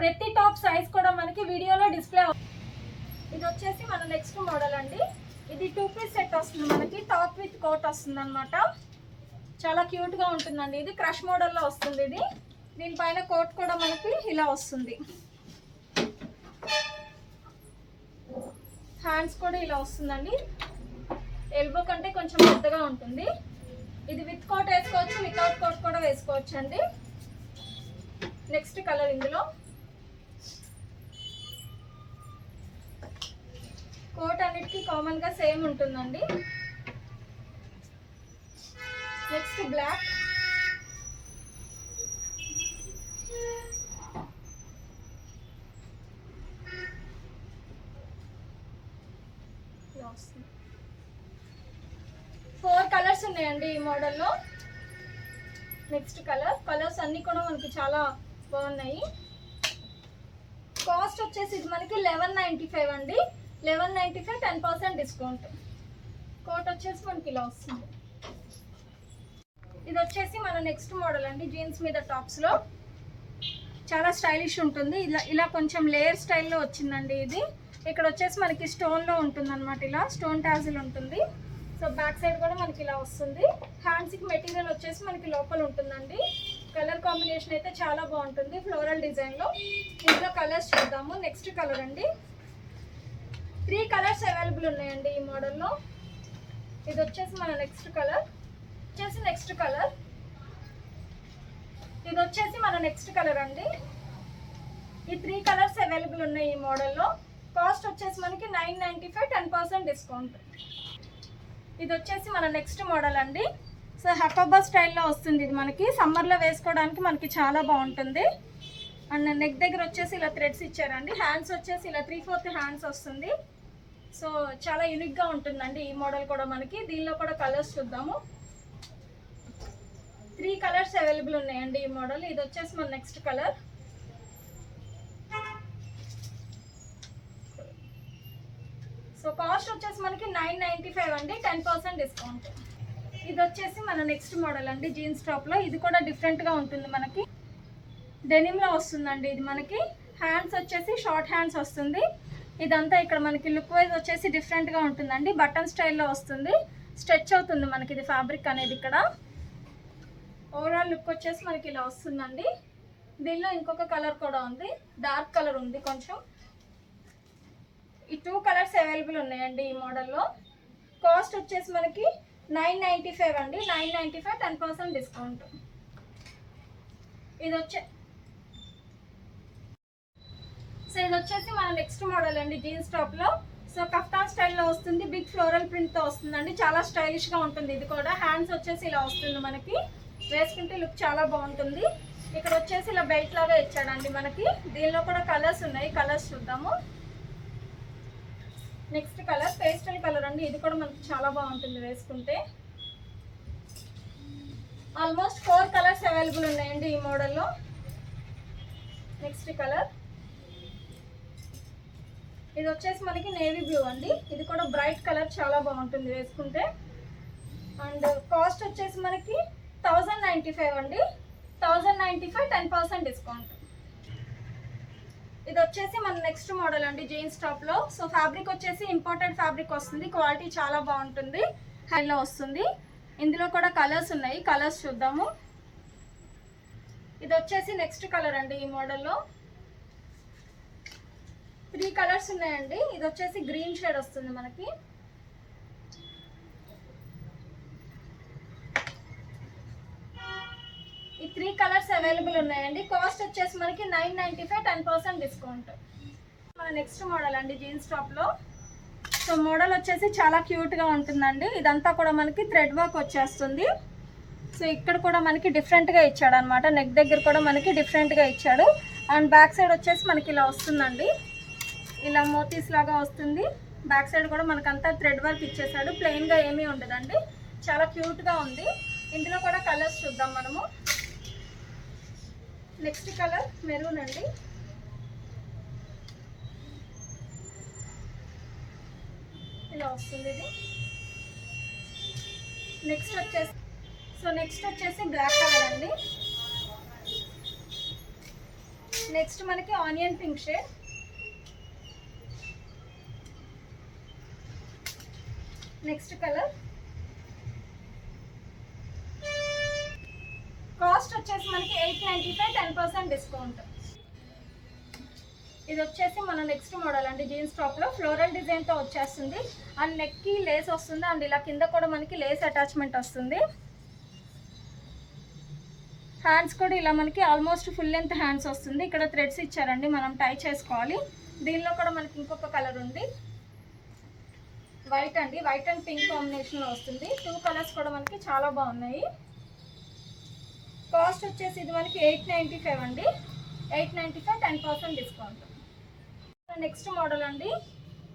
ప్రతి top size కూడా మనకి వీడియోలో డిస్ప్లే అవుతుంది. ఇది వచ్చేసి మన నెక్స్ట్ మోడల్ అండి. ఇది 2 పీస్ సెట్ వస్తుంది మనకి, టాప్ విత్ కోట్ వస్తుంది అనమాట. చాలా క్యూట్గా ఉంటుందండి. ఇది క్రష్ మోడల్లో వస్తుంది. ఇది దీనిపైన కోట్ కూడా మనకి ఇలా వస్తుంది. హ్యాండ్స్ కూడా ఇలా వస్తుందండి. ఎల్బో కంటే కొంచెం పెద్దగా ఉంటుంది. ఇది విత్ కోట్ వేసుకోవచ్చు, వితౌట్ కోట్ కూడా వేసుకోవచ్చు అండి. నెక్స్ట్ కలర్ ఇందులో కోట్ అన్నిటికీ కామన్ గా సేమ్ ఉంటుందండి. నెక్స్ట్ బ్లాక్, వస్తుంది. 4 కలర్స్ ఉన్నాయండి ఈ మోడల్లో. నెక్స్ట్ కలర్స్ అన్ని కూడా మనకి చాలా బాగున్నాయి. కాస్ట్ వచ్చేసి ఇది మనకి 1195 అండి. 1195 10% డిస్కౌంట్. కోట్ వచ్చేసి మనకి ఇలా వస్తుంది. ఇది వచ్చేసి మన నెక్స్ట్ మోడల్ అండి. జీన్స్ మీద టాప్స్ లో చాలా స్టైలిష్ ఉంటుంది. ఇలా కొంచెం లేయర్ స్టైల్లో వచ్చిందండి. ఇది ఇక్కడ వచ్చేసి మనకి స్టోన్ లో ఉంటుంది అనమాట. ఇలా స్టోన్ టాజిల్ ఉంటుంది. సో బ్యాక్ సైడ్ కూడా మనకి ఇలా వస్తుంది. హ్యాండ్స్ కి మెటీరియల్ వచ్చేసి మనకి లోపల ఉంటుందండి. కలర్ కాంబినేషన్ అయితే చాలా బాగుంటుంది ఫ్లోరల్ డిజైన్ లో. ఇందులో కలర్స్ చూద్దాము. నెక్స్ట్ కలర్ అండి. 3 కలర్స్ అవైలబుల్ ఉన్నాయండి ఈ మోడల్లో. ఇది వచ్చేసి మన నెక్స్ట్ కలర్. ఇది వచ్చేసి మన నెక్స్ట్ కలర్ అండి. ఈ 3 కలర్స్ అవైలబుల్ ఉన్నాయి ఈ మోడల్లో. కాస్ట్ వచ్చేసి మనకి 995 10% డిస్కౌంట్. ఇది వచ్చేసి మన నెక్స్ట్ మోడల్ అండి. సో హకోబా స్టైల్లో వస్తుంది. ఇది మనకి సమ్మర్లో వేసుకోవడానికి మనకి చాలా బాగుంటుంది. అండ్ నెక్ దగ్గర వచ్చేసి ఇలా థ్రెడ్స్ ఇచ్చారండి. హ్యాండ్స్ వచ్చేసి ఇలా 3/4 హ్యాండ్స్ వస్తుంది. సో చాలా యూనిక్గా ఉంటుందండి ఈ మోడల్ కూడా మనకి. దీనిలో కూడా కలర్స్ చూద్దాము. 3 కలర్స్ అవైలబుల్ ఉన్నాయండి ఈ మోడల్. ఇది వచ్చేసి మన నెక్స్ట్ కలర్. సో కాస్ట్ వచ్చేసి మనకి 995 అండి. 10% డిస్కౌంట్. ఇది వచ్చేసి మన నెక్స్ట్ మోడల్ అండి. జీన్స్ టాప్లో ఇది కూడా డిఫరెంట్గా ఉంటుంది. మనకి డెనిమ్లో వస్తుందండి. ఇది మనకి హ్యాండ్స్ వచ్చేసి షార్ట్ హ్యాండ్స్ వస్తుంది. ఇదంతా ఇక్కడ మనకి లుక్ వైజ్ వచ్చేసి డిఫరెంట్గా ఉంటుందండి. బటన్ స్టైల్లో వస్తుంది. స్ట్రెచ్ అవుతుంది మనకి ఇది ఫ్యాబ్రిక్ అనేది. ఇక్కడ ఓవరాల్ లుక్ వచ్చేసి మనకి ఇలా వస్తుందండి. దీనిలో ఇంకొక కలర్ కూడా ఉంది. డార్క్ కలర్ ఉంది కొంచెం. ఈ 2 కలర్స్ అవైలబుల్ ఉన్నాయండి ఈ మోడల్లో. కాస్ట్ వచ్చేసి మనకి 995 అండి. 995 10% డిస్కౌంట్. ఇది వచ్చేసి మన నెక్స్ట్ మోడల్ అండి జీన్స్ టాప్లో. సో కఫ్తాన్ స్టైల్లో వస్తుంది. బిగ్ ఫ్లోరల్ ప్రింట్తో వస్తుందండి. చాలా స్టైలిష్గా ఉంటుంది. ఇది కూడా హ్యాండ్స్ వచ్చేసి ఇలా వస్తుంది మనకి. వేసుకుంటే లుక్ చాలా బాగుంటుంది. ఇక్కడ వచ్చేసి ఇలా బెల్ట్ లాగా ఇచ్చాడండి మనకి. దీనిలో కూడా కలర్స్ ఉన్నాయి. కలర్స్ చూద్దాము. నెక్స్ట్ కలర్ పేస్టల్ కలర్ అండి. ఇది కూడా మనకి చాలా బాగుంటుంది వేసుకుంటే. ఆల్మోస్ట్ 4 కలర్స్ అవైలబుల్ ఉన్నాయండి ఈ మోడల్లో. నెక్స్ట్ కలర్ ఇది వచ్చేసి మనకి నేవీ బ్లూ అండి. ఇది కూడా బ్రైట్ కలర్, చాలా బాగుంటుంది వేసుకుంటే. అండ్ కాస్ట్ వచ్చేసి మనకి 1095 అండి. 1095 10% డిస్కౌంట్. ఇది వచ్చేసి మన నెక్స్ట్ మోడల్ అండి జీన్స్ టాప్ లో. సో ఫ్యాబ్రిక్ వచ్చేసి ఇంపోర్టెడ్ ఫ్యాబ్రిక్ వస్తుంది. క్వాలిటీ చాలా బాగుంటుంది. హైలో వస్తుంది. ఇందులో కూడా కలర్స్ ఉన్నాయి. కలర్స్ చూద్దాము. ఇది వచ్చేసి నెక్స్ట్ కలర్ అండి ఈ మోడల్లో. 3 కలర్స్ ఉన్నాయండి. ఇది వచ్చేసి గ్రీన్ షేడ్ వస్తుంది మనకి. ఈ 3 కలర్స్ అవైలబుల్ ఉన్నాయండి. కాస్ట్ వచ్చేసి మనకి 995 10% డిస్కౌంట్. మన నెక్స్ట్ మోడల్ అండి జీన్స్ టాప్లో. సో మోడల్ వచ్చేసి చాలా క్యూట్గా ఉంటుందండి. ఇదంతా కూడా మనకి థ్రెడ్ వర్క్ వచ్చేస్తుంది. సో ఇక్కడ కూడా మనకి డిఫరెంట్గా ఇచ్చాడు అనమాట. నెక్ దగ్గర కూడా మనకి డిఫరెంట్గా ఇచ్చాడు. అండ్ బ్యాక్ సైడ్ వచ్చేసి మనకి ఇలా వస్తుందండి. ఇలా మోతీస్ లాగా వస్తుంది. బ్యాక్ సైడ్ కూడా మనకంతా థ్రెడ్ వర్క్ ఇచ్చేసాడు. ప్లెయిన్గా ఏమీ ఉండదండి. చాలా క్యూట్గా ఉంది. ఇందులో కూడా కలర్స్ చూద్దాం మనము. నెక్స్ట్ కలర్ మెరూన్ అండి. ఇలా వస్తుంది ఇది. నెక్స్ట్ వచ్చేసి బ్లాక్ కలర్ అండి. నెక్స్ట్ మనకి onion pink shade, next colour. Cost వచ్చేసి మనకి 895, 10% డిస్కౌంట్. ఇది వచ్చేసి మన నెక్స్ట్ మోడల్ అండి, జీన్స్ టాప్లో ఫ్లోరల్ డిజైన్తో వచ్చేస్తుంది. అండ్ నెక్కి లేస్ వస్తుంది, అండ్ ఇలా కింద కూడా మనకి లేస్ అటాచ్మెంట్ వస్తుంది. హ్యాండ్స్ కూడా ఇలా మనకి ఆల్మోస్ట్ ఫుల్ లెంత్ హ్యాండ్స్ వస్తుంది. ఇక్కడ థ్రెడ్స్ ఇచ్చారండి, మనం టై చేసుకోవాలి. దీనిలో కూడా మనకి ఇంకొక కలర్ ఉంది, వైట్ అండి, వైట్ అండ్ పింక్ కాంబినేషన్లో వస్తుంది. 2 కలర్స్ కూడా మనకి చాలా బాగున్నాయి. కాస్ట్ వచ్చేసి ఇది మనకి 895 అండి, 895, 10% డిస్కౌంట్. నెక్స్ట్ మోడల్ అండి,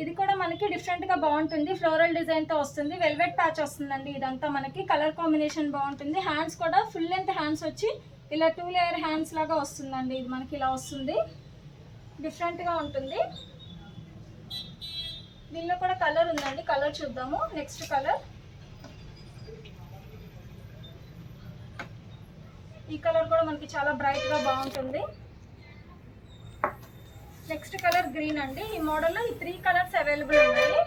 ఇది కూడా మనకి డిఫరెంట్గా బాగుంటుంది. ఫ్లోరల్ డిజైన్తో వస్తుంది, వెల్వెట్ ప్యాచ్ వస్తుందండి. ఇదంతా మనకి కలర్ కాంబినేషన్ బాగుంటుంది. హ్యాండ్స్ కూడా ఫుల్ లెంత్ హ్యాండ్స్ వచ్చి ఇలా 2 లేయర్ హ్యాండ్స్ లాగా వస్తుందండి. ఇది మనకి ఇలా వస్తుంది, డిఫరెంట్గా ఉంటుంది. దీనిలో కూడా కలర్ ఉందండి, కలర్ చూద్దాము. నెక్స్ట్ కలర్, ఈ కలర్ కూడా మనకి చాలా బ్రైట్గా బాగుంటుంది. నెక్స్ట్ కలర్ గ్రీన్ అండి. ఈ మోడల్లో ఈ 3 కలర్స్ అవైలబుల్ ఉన్నాయి.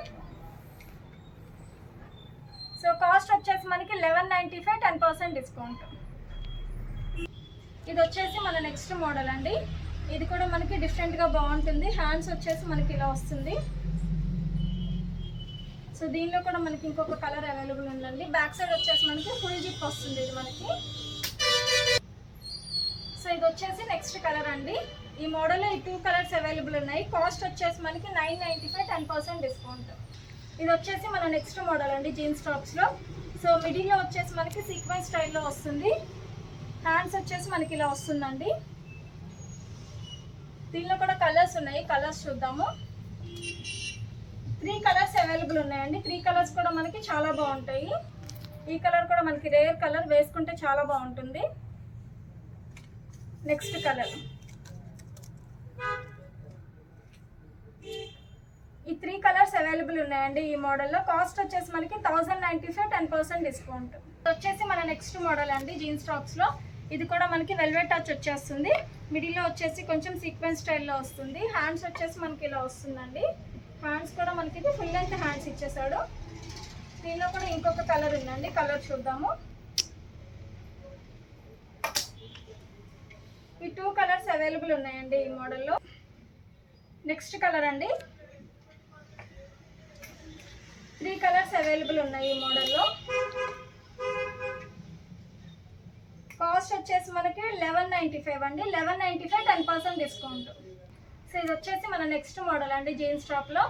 సో కాస్ట్ వచ్చేసి మనకి 1195, 10% డిస్కౌంట్. ఇది వచ్చేసి మన నెక్స్ట్ మోడల్ అండి, ఇది కూడా మనకి డిఫరెంట్గా బాగుంటుంది. హ్యాండ్స్ వచ్చేసి మనకి ఇలా వస్తుంది. సో దీనిలో కూడా మనకి ఇంకొక కలర్ అవైలబుల్ ఉందండి. బ్యాక్ సైడ్ వచ్చేసి మనకి ఫుల్ జిప్ వస్తుంది ఇది మనకి. సో ఇది వచ్చేసి నెక్స్ట్ కలర్ అండి. ఈ మోడల్లో ఈ 2 కలర్స్ అవైలబుల్ ఉన్నాయి. కాస్ట్ వచ్చేసి మనకి 995, 10% డిస్కౌంట్. ఇది వచ్చేసి మన నెక్స్ట్ మోడల్ అండి, జీన్స్ టాప్స్లో. సో మిడిల్లో వచ్చేసి మనకి సీక్వెన్స్ స్టైల్లో వస్తుంది. హ్యాండ్స్ వచ్చేసి మనకి ఇలా వస్తుందండి. దీనిలో కూడా కలర్స్ ఉన్నాయి, కలర్స్ చూద్దాము. 3 కలర్స్ అవైలబుల్ ఉన్నాయండి. 3 కలర్స్ కూడా మనకి చాలా బాగుంటాయి. ఈ కలర్ కూడా మనకి రేర్ కలర్, వేసుకుంటే చాలా బాగుంటుంది. నెక్స్ట్ కలర్, ఈ 3 కలర్స్ అవైలబుల్ ఉన్నాయండి ఈ మోడల్లో. కాస్ట్ వచ్చేసి మనకి 1095, 10% డిస్కౌంట్. వచ్చేసి మన నెక్స్ట్ మోడల్ అండి, జీన్స్ టాప్స్లో. ఇది కూడా మనకి వెల్వెట్ టచ్ వచ్చేస్తుంది. మిడిల్లో వచ్చేసి కొంచెం సీక్వెన్స్ స్టైల్లో వస్తుంది. హ్యాండ్స్ వచ్చేసి మనకి ఇలా వస్తుందండి. హ్యాండ్స్ కూడా మనకి ఇది ఫుల్ లెంత్ హ్యాండ్స్ ఇచ్చేసాడు. దీనిలో కూడా ఇంకొక కలర్ ఉందండి, కలర్ చూద్దాము. ఈ 2 కలర్స్ అవైలబుల్ ఉన్నాయండి ఈ మోడల్లో. నెక్స్ట్ కలర్ అండి, 3 కలర్స్ అవైలబుల్ ఉన్నాయి ఈ మోడల్లో. కాస్ట్ వచ్చేసి మనకి 1195 అండి, 1195, 10% డిస్కౌంట్. సో ఇది వచ్చేసి మన నెక్స్ట్ మోడల్ అండి, జీన్స్ టాప్లో.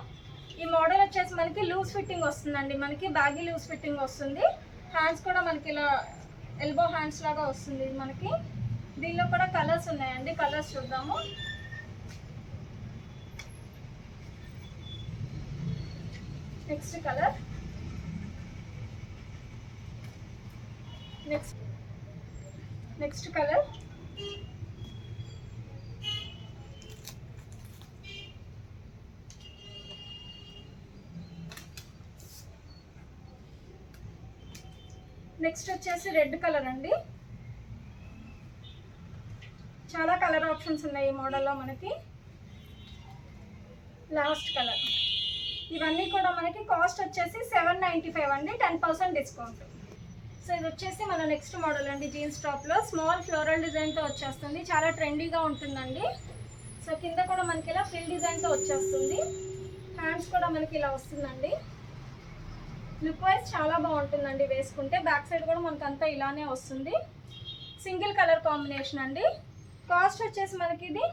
ఈ మోడల్ వచ్చేసి మనకి లూజ్ ఫిట్టింగ్ వస్తుందండి, మనకి బ్యాగీ లూజ్ ఫిట్టింగ్ వస్తుంది. హ్యాండ్స్ కూడా మనకి ఇలా ఎల్బో హ్యాండ్స్ లాగా వస్తుంది మనకి. దీనిలో కూడా కలర్స్ ఉన్నాయండి, కలర్స్ చూద్దాము. Next colour, next colour, next వచ్చేసి రెడ్ కలర్ అండి. చాలా కలర్ ఆప్షన్స్ ఉన్నాయి ఈ మోడల్లో మనకి. లాస్ట్ కలర్, ఇవన్నీ కూడా మనకి కాస్ట్ వచ్చేసి 795 అండి, 10% డిస్కౌంట్. సో ఇది వచ్చేసి మన నెక్స్ట్ మోడల్ అండి, జీన్స్ టాప్లో. స్మాల్ ఫ్లోరల్ డిజైన్తో వచ్చేస్తుంది, చాలా ట్రెండీగా ఉంటుందండి. సో కింద కూడా మనకి ఇలా ఫిల్ డిజైన్తో వచ్చేస్తుంది. హ్యాండ్స్ కూడా మనకి ఇలా వస్తుందండి. లుక్ వైజ్ చాలా బాగుంటుందండి వేసుకుంటే. బ్యాక్ సైడ్ కూడా మనకు అంతా ఇలానే వస్తుంది. సింగిల్ కలర్ కాంబినేషన్ అండి. కాస్ట్ వచ్చేసి మనకి ఇది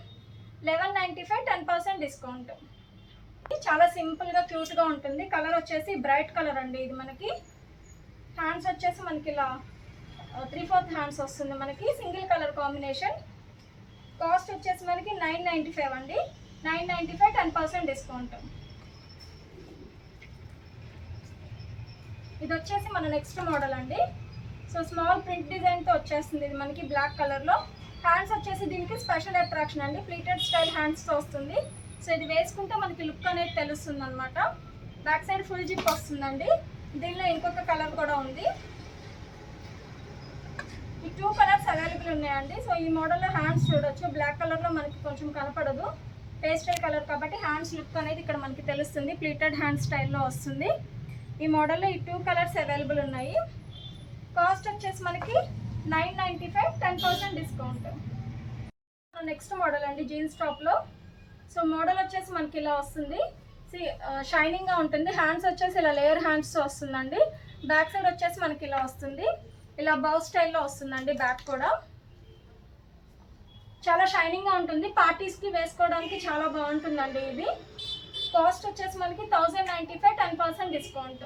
1195, 10% డిస్కౌంట్. చాలా సింపుల్గా క్యూట్గా ఉంటుంది. కలర్ వచ్చేసి బ్రైట్ కలర్ అండి ఇది మనకి. హ్యాండ్స్ వచ్చేసి మనకి ఇలా 3/4 హ్యాండ్స్ వస్తుంది మనకి, సింగిల్ కలర్ కాంబినేషన్. కాస్ట్ వచ్చేసి మనకి 995 అండి, 995, 10% డిస్కౌంట్. ఇది వచ్చేసి మన నెక్స్ట్ మోడల్ అండి. సో స్మాల్ ప్రింట్ డిజైన్తో వచ్చేస్తుంది ఇది మనకి బ్లాక్ కలర్లో. హ్యాండ్స్ వచ్చేసి దీనికి స్పెషల్ అట్రాక్షన్ అండి, ప్లీటెడ్ స్టైల్ హ్యాండ్స్తో వస్తుంది. సో ఇది వేసుకుంటే మనకి లుక్ అనేది తెలుస్తుంది అనమాట. బ్యాక్ సైడ్ ఫుల్ జిప్ వస్తుందండి. దీనిలో ఇంకొక కలర్ కూడా ఉంది. ఈ 2 కలర్స్ అవైలబుల్ ఉన్నాయండి. సో ఈ మోడల్లో హ్యాండ్స్ చూడొచ్చు, బ్లాక్ కలర్లో మనకి కొంచెం కనపడదు, పేస్టల్ కలర్ కాబట్టి హ్యాండ్స్ లుక్ అనేది ఇక్కడ మనకి తెలుస్తుంది. ప్లీటెడ్ హ్యాండ్ స్టైల్లో వస్తుంది. ఈ మోడల్లో ఈ 2 కలర్స్ అవైలబుల్ ఉన్నాయి. కాస్ట్ వచ్చేసి మనకి 995, 10% డిస్కౌంట్. నెక్స్ట్ మోడల్ అండి జీన్స్ టాప్లో. సో మోడల్ వచ్చేసి మనకి ఇలా వస్తుంది. షైనింగ్గా ఉంటుంది. హ్యాండ్స్ వచ్చేసి ఇలా లేయర్ హ్యాండ్స్ వస్తుందండి. బ్యాక్ సైడ్ వచ్చేసి మనకి ఇలా వస్తుంది, ఇలా బౌ స్టైల్లో వస్తుందండి. బ్యాక్ కూడా చాలా షైనింగ్గా ఉంటుంది. పార్టీస్కి వేసుకోవడానికి చాలా బాగుంటుందండి ఇది. కాస్ట్ వచ్చేసి మనకి 1095, 10% డిస్కౌంట్.